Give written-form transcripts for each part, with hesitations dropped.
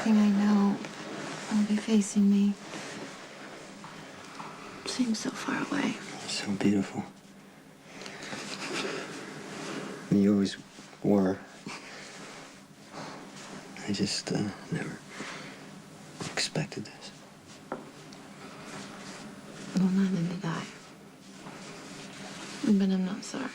everything I know will be facing me. Seems so far away. So beautiful. You always were. I just never expected this. Well, neither did I. But I'm not sorry.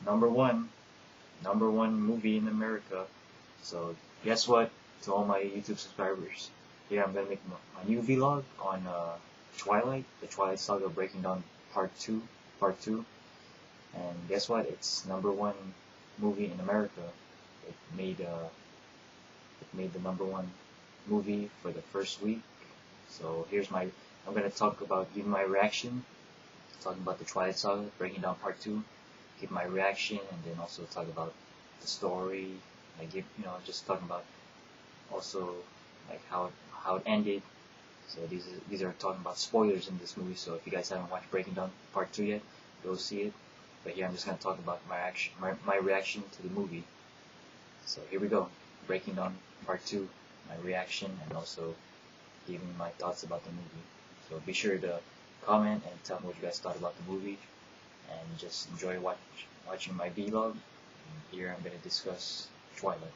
number one, number one movie in America. So guess what? To all my YouTube subscribers, here I'm gonna make my new vlog on Twilight, the Twilight Saga breaking down part two. And guess what? It's number one movie in America. It made the number one movie for the first week. So I'm gonna give my reaction, talking about the Twilight Saga breaking down part two. Give my reaction, and then also talk about the story. Just talking about also like how it ended. So these are talking about spoilers in this movie. So if you guys haven't watched Breaking Down Part 2 yet, go see it. But here I'm just gonna talk about my reaction to the movie. So here we go, Breaking Down Part 2, my reaction, and also giving my thoughts about the movie. So be sure to comment and tell me what you guys thought about the movie, and just enjoy watching my vlog. And here I'm gonna discuss Twilight.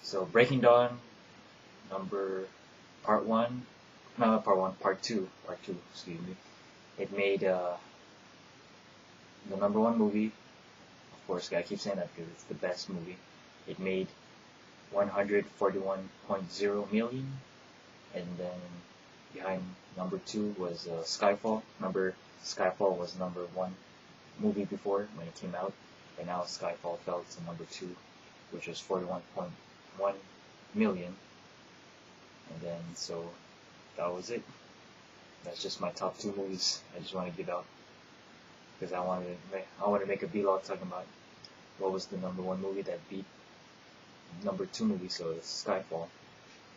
So Breaking Dawn, part two, excuse me. It made the number one movie. Of course, I keep saying that because it's the best movie. It made 141.0 million, and then behind number two was Skyfall. Remember, Skyfall was number one movie before when it came out, and now Skyfall fell to number two, which was 41.1 million. And then so that was it. That's just my top two movies I just want to give out, because I want to make a vlog talking about what was the number one movie that beat number two movie. So it's Skyfall,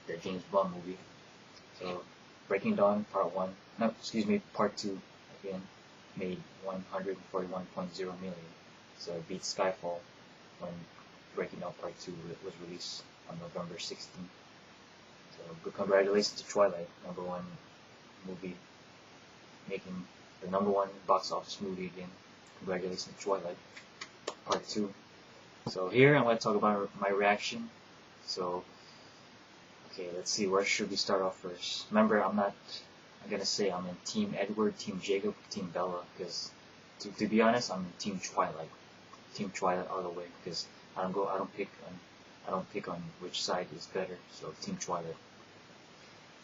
the James Bond movie. So Breaking Dawn part two again made 141.0 million. So it beat Skyfall when Breaking Dawn Part 2 was released on November 16th. So congratulations to Twilight, number one movie, making the number one box office movie again. Congratulations to Twilight Part 2. So here I'm going to talk about my reaction. So, okay, let's see, where should we start off first? Remember, I'm going to say I'm in Team Edward, Team Jacob, Team Bella, because to be honest, I'm in Team Twilight. Team Twilight all the way, because I don't pick on which side is better. So Team Twilight.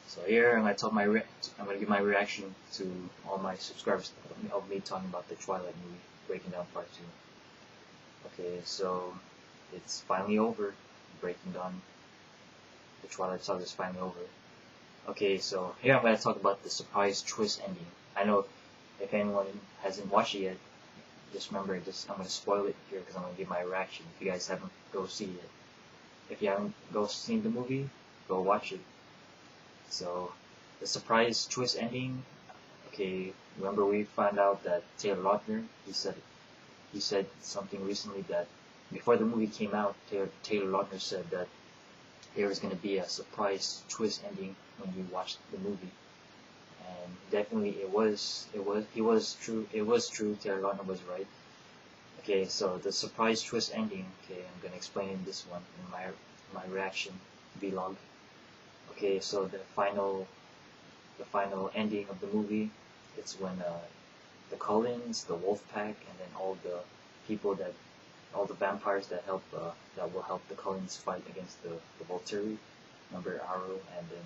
So here I'm gonna give my reaction to all my subscribers of me talking about the Twilight movie, Breaking Down Part 2. Okay, so it's finally over. Breaking Down, the Twilight Saga is finally over. Okay, so here I'm gonna talk about the surprise twist ending. I know if anyone hasn't watched it yet, just remember, I'm gonna spoil it here because I'm gonna give my reaction. If you guys haven't, go see it. If you haven't seen the movie, go watch it. So the surprise twist ending. Okay, remember we found out that Taylor Lautner, he said something recently that before the movie came out, Taylor Lautner said that there was gonna be a surprise twist ending when you watched the movie. And definitely it was true. Taylor Lautner was right. Okay, so the surprise twist ending. Okay, I'm gonna explain in this one in my reaction vlog. Okay, so the final ending of the movie. It's when the Cullens, the Wolf Pack, and then all the people that all the vampires that that will help the Cullens fight against the Volturi. Remember Arrow, and then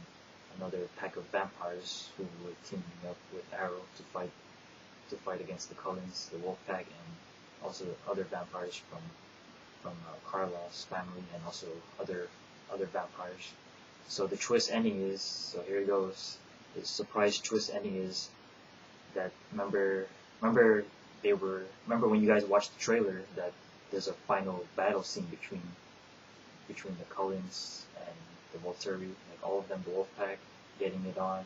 another pack of vampires who were teaming up with Arrow to fight against the Cullens, the Wolf Pack, and also other vampires from Carla's family, and also other vampires. So the twist ending is, so here it goes. The surprise twist ending is that remember when you guys watched the trailer that there's a final battle scene between the Cullens and the Volturi, like all of them, the Wolfpack, getting it on.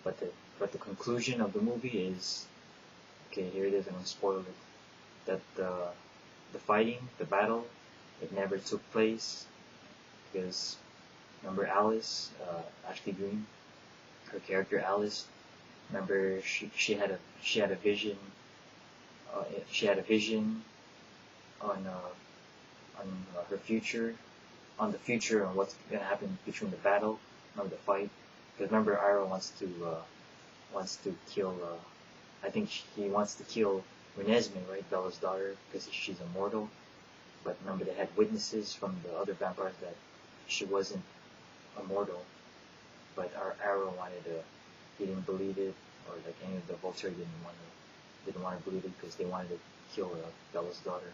But the conclusion of the movie is, okay, here it is. I'm gonna spoil it. That the fighting, the battle, it never took place because remember Alice, Ashley Green, her character Alice. Remember she had a vision. She had a vision on her future, on the future, and what's gonna happen between the battle, remember the fight. Because remember, Arrow wants to kill. I think he wants to kill Renesmee, right, Bella's daughter, because she's immortal. But remember, they had witnesses from the other vampires that she wasn't immortal. But our Arrow he didn't believe it, or like any of the Volturi didn't want to believe it because they wanted to kill Bella's daughter,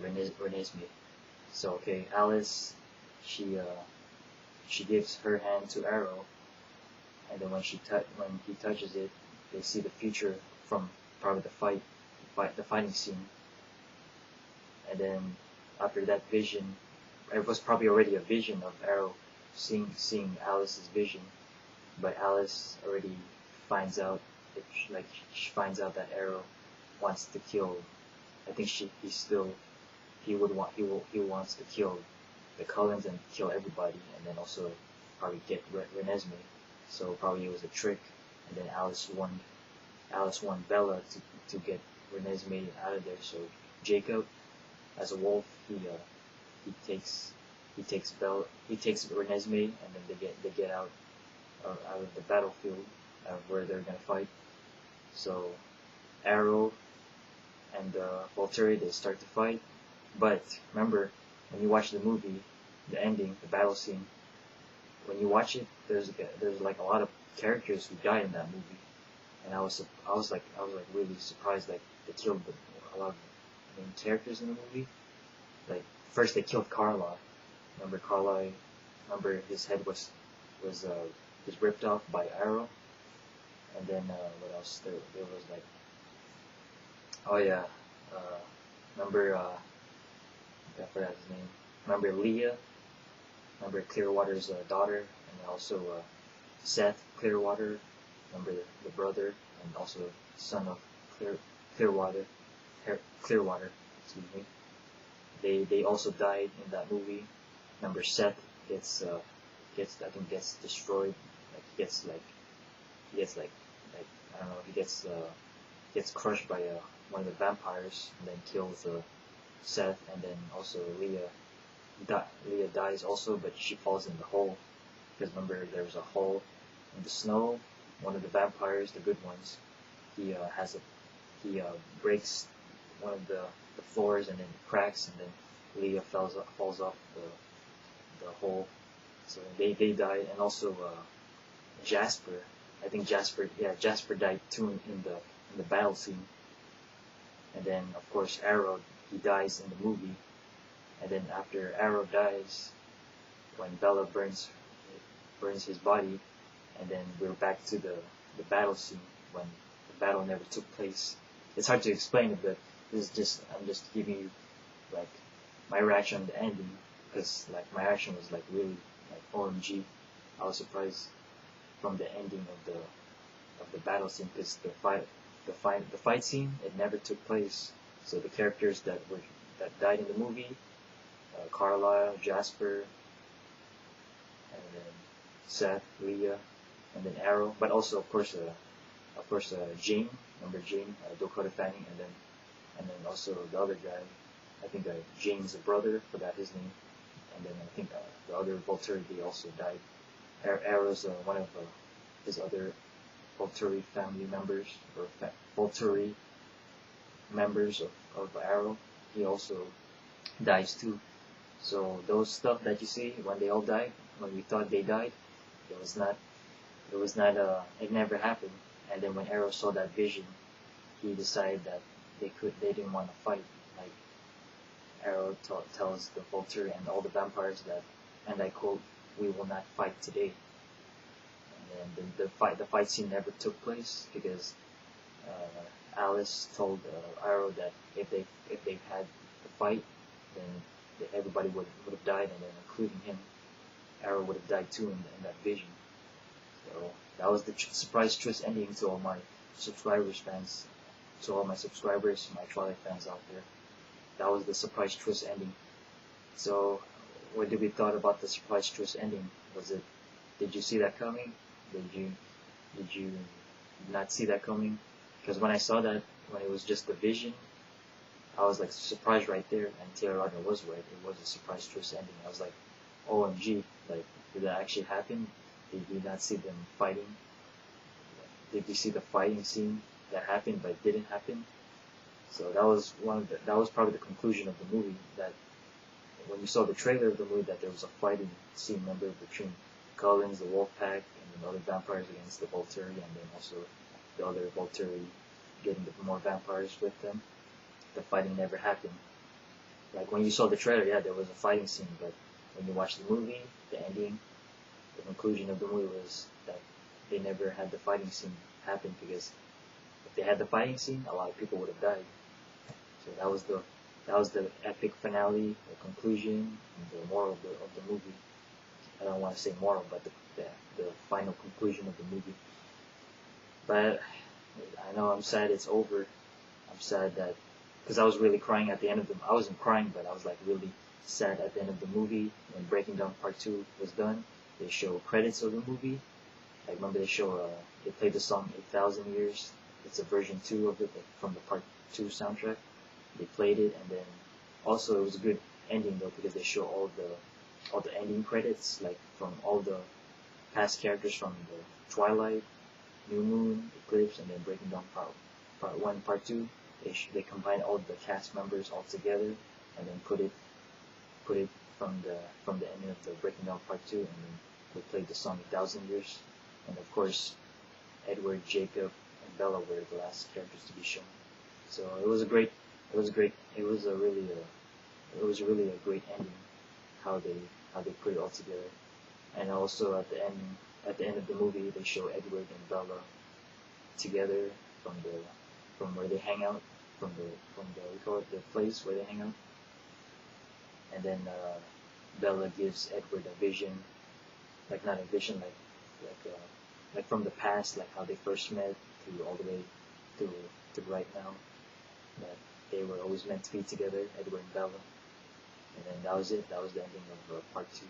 Renesmee. So okay, Alice, she gives her hand to Arrow, and then when he touches it, they see the future from probably the fighting scene. And then after that vision, it was probably already a vision of Arrow seeing Alice's vision, but Alice already finds out she finds out that Arrow wants to kill. I think he wants to kill the Cullens and kill everybody, and then also probably get Renesmee. So probably it was a trick, and then Alice won Bella to get Renesmee out of there. So Jacob, as a wolf, he takes Renesmee, and then they get out of the battlefield where they're gonna fight. So Arrow and Volturi, they start to fight. But remember, when you watch the movie, the ending, the battle scene, when you watch it, there's like a lot of characters who die in that movie, and I was really surprised that they killed a lot of the main characters in the movie. Like first they killed Carla. Remember Carla? Remember his head was ripped off by Arrow, and then what else? There was like, oh yeah, remember I forgot his name. Remember Leah? Remember Clearwater's daughter, and also Seth Clearwater. Remember the brother and also son of Clearwater. Excuse me. They also died in that movie. Remember Seth gets destroyed. Like he gets I don't know. He gets crushed by one of the vampires and then kills Seth, and then also Leah dies also, but she falls in the hole. Because remember, there was a hole in the snow. One of the vampires, the good ones, he breaks one of the floors and then cracks, and then Leah falls off the hole. So they died, and also Jasper. I think Jasper died too in the battle scene. And then of course Arrow, he dies in the movie. And then after Arrow dies, when Bella burns his body, and then we're back to the battle scene when the battle never took place. It's hard to explain it, but I'm just giving you like my reaction on the ending, because like my reaction was like really like OMG. I was surprised from the ending of the battle scene, because the fight scene, it never took place. So the characters that died in the movie, Carlisle, Jasper, and then Seth, Leah, and then Arrow, but also of course Jane. Remember Jane, Dakota Fanning, and then also the other guy. I think Jane's brother, forgot his name, and then I think the other Volturi, they also died. Arrow's one of his other Volturi family members or Volturi members of Arrow, he also dies too. So those stuff that you see when they all died, when we thought they died, it was not. It was not. It never happened. And then when Arrow saw that vision, he decided that they didn't want to fight. Like Arrow tells the Vulture and all the vampires that, and I quote, "We will not fight today." And then the fight scene never took place because Alice told Arrow that if they had the fight, then everybody would have died, and then including him, Arrow would have died too in that vision. So that was the surprise twist ending to all my subscribers, my Twilight fans out there. That was the surprise twist ending. So, what did we thought about the surprise twist ending? Did you see that coming? Did you not see that coming? Because when I saw that, when it was just the vision, I was like surprised right there, and Taylor Lautner was right. It was a surprise twist ending. I was like, OMG, like, did that actually happen? Did we not see them fighting? Did we see the fighting scene that happened but didn't happen? So that was probably the conclusion of the movie, that when you saw the trailer of the movie, that there was a fighting scene, remember, between Cullens, the Wolf Pack, and the other vampires against the Volturi, and then also the other Volturi getting more vampires with them. The fighting never happened. Like when you saw the trailer, yeah, there was a fighting scene, but when you watch the movie, the ending, the conclusion of the movie was that they never had the fighting scene happen, because if they had the fighting scene, a lot of people would have died. So that was the epic finale, the conclusion, and the moral of the movie. I don't want to say moral, but the final conclusion of the movie. But I know I'm sad it's over. I'm sad that, because I was really crying at the end of the. I wasn't crying, but I was like really sad at the end of the movie when Breaking Down Part 2 was done. They show credits of the movie. I remember they played the song 8,000 Years. It's a version 2 of it, like, from the Part 2 soundtrack. They played it, and then also it was a good ending though, because they show all the ending credits, like from all the past characters from the Twilight, New Moon, Eclipse, and then Breaking Down Part 1, Part 2. They combine all the cast members all together, and then put it from the ending of the Breaking Down Part 2, and then they played the song 1,000 Years, and of course Edward, Jacob, and Bella were the last characters to be shown. So it was a really a great ending, how they put it all together. And also at the end of the movie, they show Edward and Bella together from where they hang out, from the place where they hang out. And then Bella gives Edward a vision, like not a vision, like from the past, like how they first met, to all the way to right now, that they were always meant to be together, Edward and Bella. And then that was it. That was the ending of Part 2.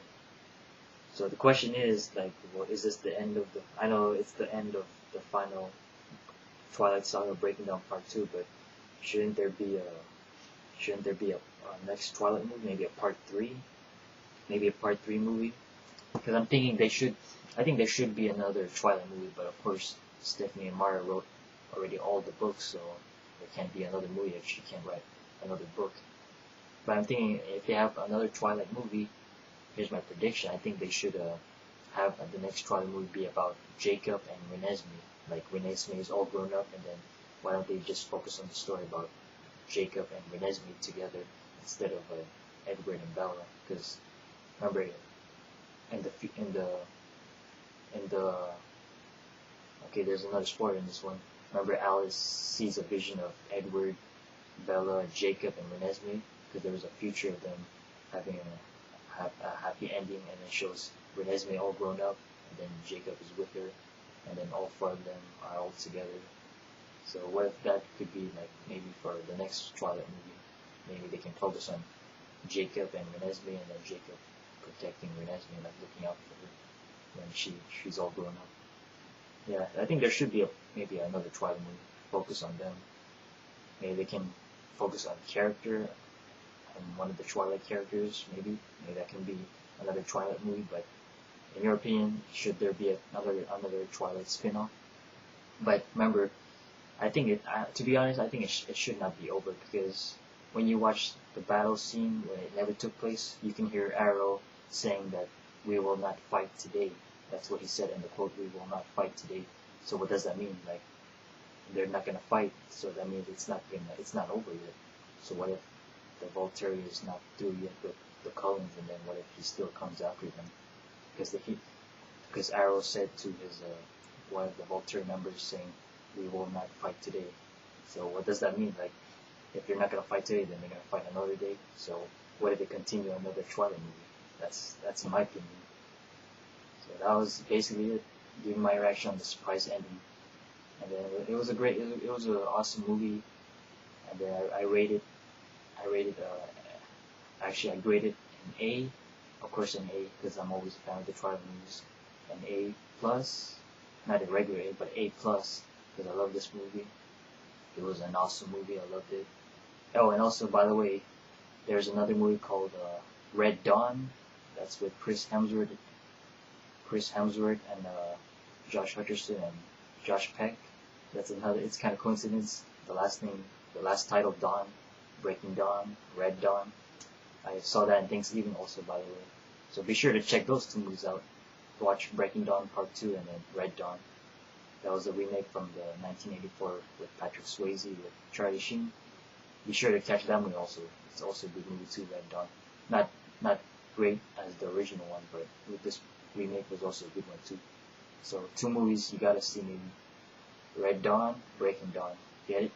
So the question is, like, well, is this the end of the? I know it's the end of the final Twilight Saga Breaking Down Part 2, but shouldn't there be a next Twilight movie? Maybe a Part 3? Maybe a Part 3 movie? Because I'm thinking I think there should be another Twilight movie, but of course Stephanie Meyer wrote already all the books, so there can't be another movie if she can't write another book. But I'm thinking if they have another Twilight movie, here's my prediction. I think they should have the next Twilight movie be about Jacob and Renesmee. Like Renesmee is all grown up, and then why don't they just focus on the story about Jacob and Renesmee together instead of Edward and Bella? Because remember, okay, there's another spoiler in this one. Remember, Alice sees a vision of Edward, Bella, Jacob, and Renesmee, because there was a future of them having a happy ending, and it shows Renesmee all grown up, and then Jacob is with her, and then all four of them are all together. So what if that could be like maybe for the next Twilight movie? Maybe they can focus on Jacob and Renesmee, and then Jacob protecting Renesmee, like looking out for her when she's all grown up. Yeah, I think there should be maybe another Twilight movie focus on them. Maybe they can focus on character and one of the Twilight characters. Maybe that can be another Twilight movie. But in your opinion, should there be another Twilight spin-off? But remember, I think to be honest, I think it should not be over, because when you watch the battle scene when it never took place, you can hear Arrow saying that we will not fight today. That's what he said in the quote, we will not fight today. So what does that mean? Like, they're not gonna fight, so that means it's not over yet. So what if the Volturi is not through yet with the Cullens, and then what if he still comes after them? Because Arrow said to his one of the Volturi members saying, we will not fight today. So what does that mean? Like, if they're not gonna fight today, then they're gonna fight another day. So what if they continue another Twilight movie? That's my opinion. So that was basically it. Giving my reaction on the surprise ending. And then it was an awesome movie. And then I rated, actually I graded an A, of course an A, because I'm always a fan of the Twilight movies. An A plus, not a regular A, but A plus, because I love this movie. It was an awesome movie, I loved it. Oh, and also, by the way, there's another movie called Red Dawn. That's with Chris Hemsworth and Josh Hutcherson and Josh Peck. That's another. It's kind of coincidence. The last title, Dawn, Breaking Dawn, Red Dawn. I saw that in Thanksgiving also, by the way. So be sure to check those two movies out. Watch Breaking Dawn Part 2 and then Red Dawn. That was a remake from the 1984 with Patrick Swayze with Charlie Sheen. Be sure to catch that movie also. It's also a good movie too, Red Dawn. Not great as the original one, but with this remake was also a good one too. So 2 movies you gotta see maybe. Red Dawn, Breaking Dawn. Get it?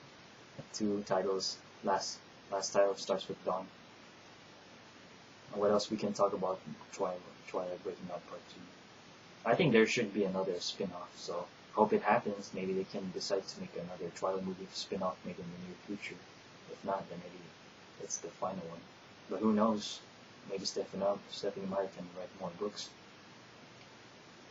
2 titles. Last title starts with Dawn. And what else we can talk about Twilight Breaking Dawn Part 2? I think there should be another spin-off, so hope it happens. Maybe they can decide to make another Twilight movie spin-off maybe in the near future. If not, then maybe it's the final one. But who knows? Maybe Stephanie Meyer can write more books.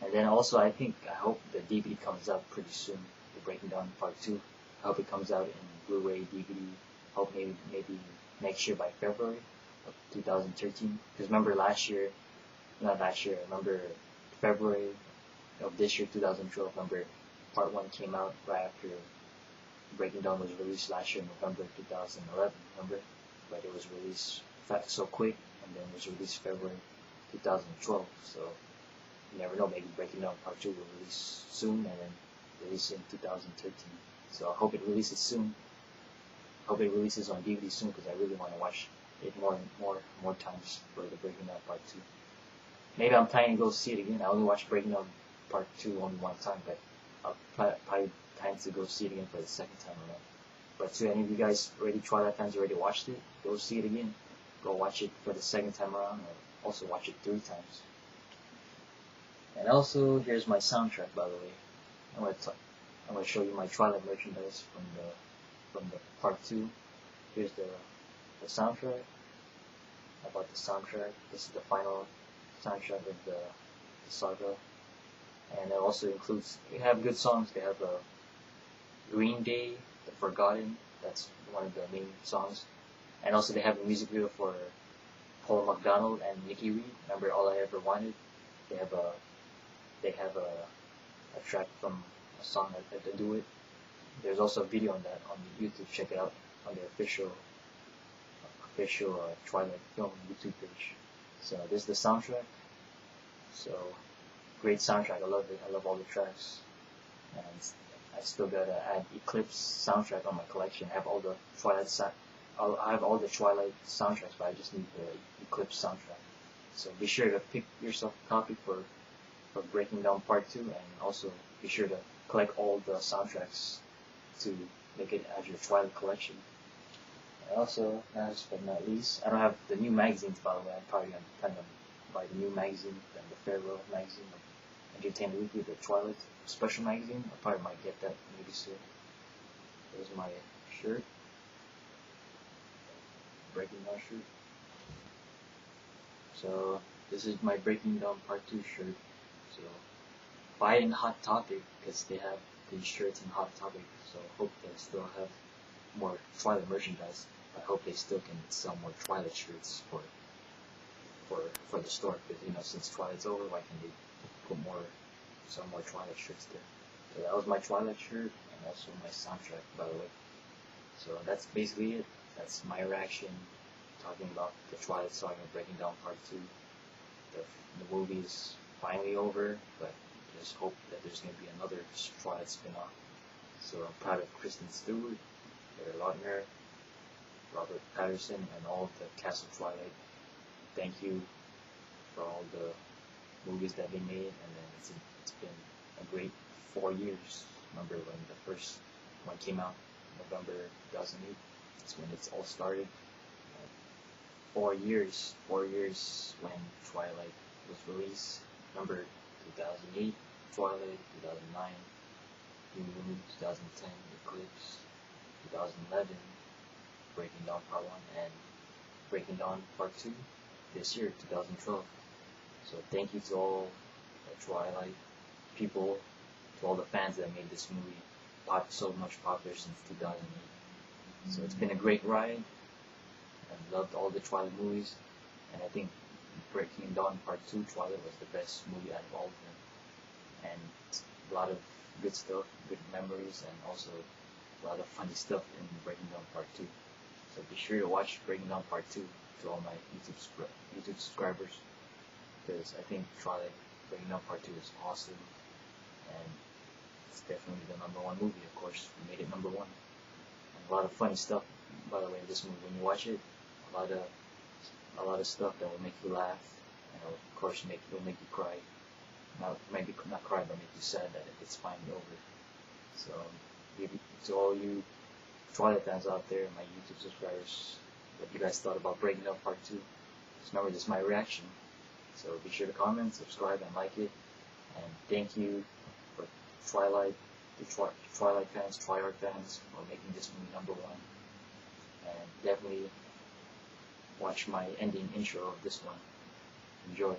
And then also I hope the DVD comes out pretty soon, the Breaking Dawn Part 2. I hope it comes out in Blu-ray, DVD. I hope maybe next year by February of 2013. Because remember remember February of this year, 2012, remember Part 1 came out right after Breaking Dawn was released last year in November 2011, remember? But it was released so quick, and then it was released February 2012, so you never know, maybe Breaking Dawn Part 2 will release soon, and then release in 2013. So I hope it releases soon. Hope it releases on DVD soon, because I really want to watch it more times for the Breaking Dawn Part 2. Maybe I'm planning to go see it again. I only watched Breaking Dawn Part 2 only one time, but I'll probably plan to go see it again for the second time around. But to any of you guys, Twilight fans already watched it, go see it again. Go watch it for the second time around, or also watch it 3 times. And also, here's my soundtrack, by the way. I'm gonna show you my Twilight merchandise from the Part 2. Here's the soundtrack. I bought the soundtrack. This is the final soundtrack of the saga. And it also includes, they have good songs. They have Green Day, The Forgotten. That's one of the main songs. And also they have a music video for Paul McDonald and Nikki Reed. Remember All I Ever Wanted? They have a track from a song that they do it. There's also a video on that on YouTube. Check it out on their official Twilight Film YouTube page. So this is the soundtrack. So great soundtrack. I love it. I love all the tracks. And I still gotta add Eclipse soundtrack on my collection. I have all the Twilight soundtracks, but I just need the Eclipse soundtrack. So be sure to pick yourself a copy for Breaking Dawn Part 2, and also be sure to collect all the soundtracks to make it as your Twilight collection. And also, last but not least, I don't have the new magazines, by the way. I'm probably going to kind of buy the new magazine, then the Farewell magazine, Entertainment Weekly, the Twilight special magazine. I probably might get that maybe soon. There's my shirt. Breaking Dawn shirt. So, this is my Breaking Dawn Part 2 shirt. So, buy it in Hot Topic, because they have these shirts in Hot Topic. So, I hope they still have more Twilight merchandise. I hope they still can sell more Twilight shirts for the store, because since Twilight's over, why can't they put some more Twilight shirts there So that was my Twilight shirt and also my soundtrack, by the way. So that's basically it. That's my reaction talking about the Twilight Saga breaking down part 2. The movie is finally over, but just hope that there's going to be another Twilight spin-off. So I'm proud of Kristen Stewart, Taylor Lautner, Robert Patterson, and all the cast of Twilight. Thank you for all the movies that they made, and then it's been a great 4 years. Remember when the first one came out, November 2008? That's when it's all started. 4 years when Twilight was released. Remember 2008, Twilight, 2009, New Moon, 2010, Eclipse, 2011, Breaking Dawn Part 1, and Breaking Dawn Part 2 this year, 2012. So thank you to all the Twilight people, to all the fans that made this movie so much popular since 2008. So it's been a great ride. I loved all the Twilight movies, and I think Breaking Dawn Part 2 Twilight was the best movie out of all of them. And a lot of good stuff, good memories, and also a lot of funny stuff in Breaking Dawn Part 2. So be sure to watch Breaking Dawn Part 2 to all my YouTube subscribers, because I think Twilight Breaking Dawn Part 2 is awesome, and it's definitely the #1 movie. Of course, we made it #1. And a lot of funny stuff, by the way, this movie. When you watch it, a lot of stuff that will make you laugh, and of course it'll make you cry. Maybe not cry, but make you sad that it's finally over. So, to all you Twilight fans out there, my YouTube subscribers, what you guys thought about Breaking Dawn Part 2. Just remember, this is my reaction. So be sure to comment, subscribe, and like it. And thank you for Twilight, Twilight fans, Twilight fans, for making this movie #1. And definitely watch my ending intro of this one. Enjoy.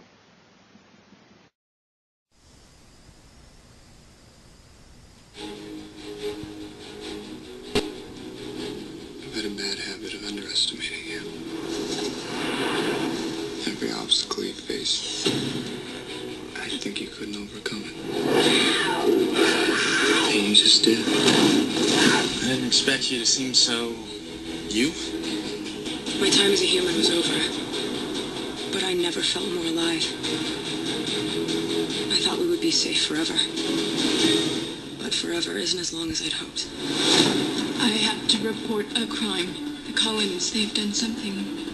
I've had a bad habit of underestimating you. Every obstacle you faced, I think you couldn't overcome it. And you just did. I didn't expect you to seem so... you? My time as a human was over, but I never felt more alive. I thought we would be safe forever, but forever isn't as long as I'd hoped. I have to report a crime. The Cohens, they've done something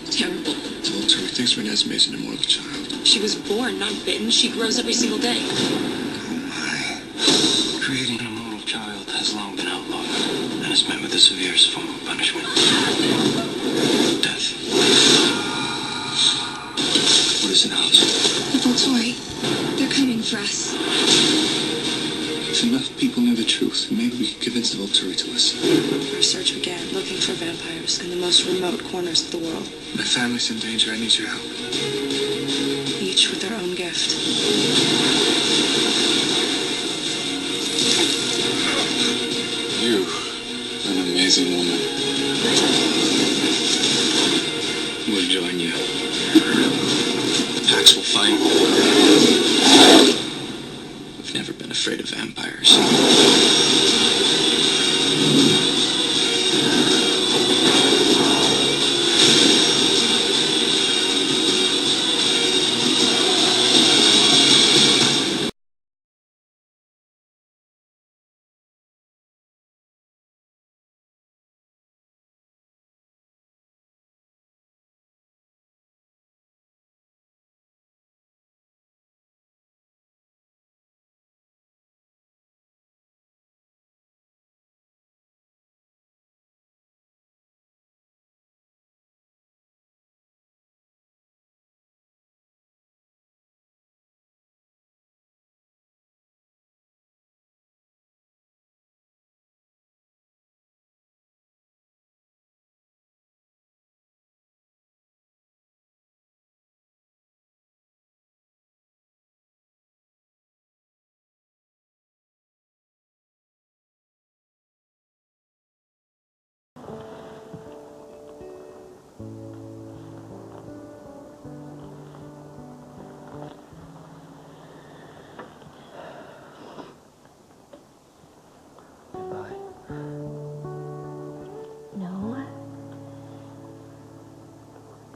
terrible. Volturi thinks Renesmee's an immortal child. She was born, not bitten. She grows every single day. Oh my. Creating an immortal child has long been outlawed, and is met with the severest form of punishment. Death. What is it, Alice? The Volturi, they're coming for us. If enough people knew the truth, maybe we could convince the Volturi to listen. Our search began, looking for vampires in the most remote corners of the world. My family's in danger. I need your help. Each with their own gift. You, an amazing woman. We'll join you. The Pax will fight. We've never been afraid of vampires.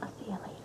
I'll see you later.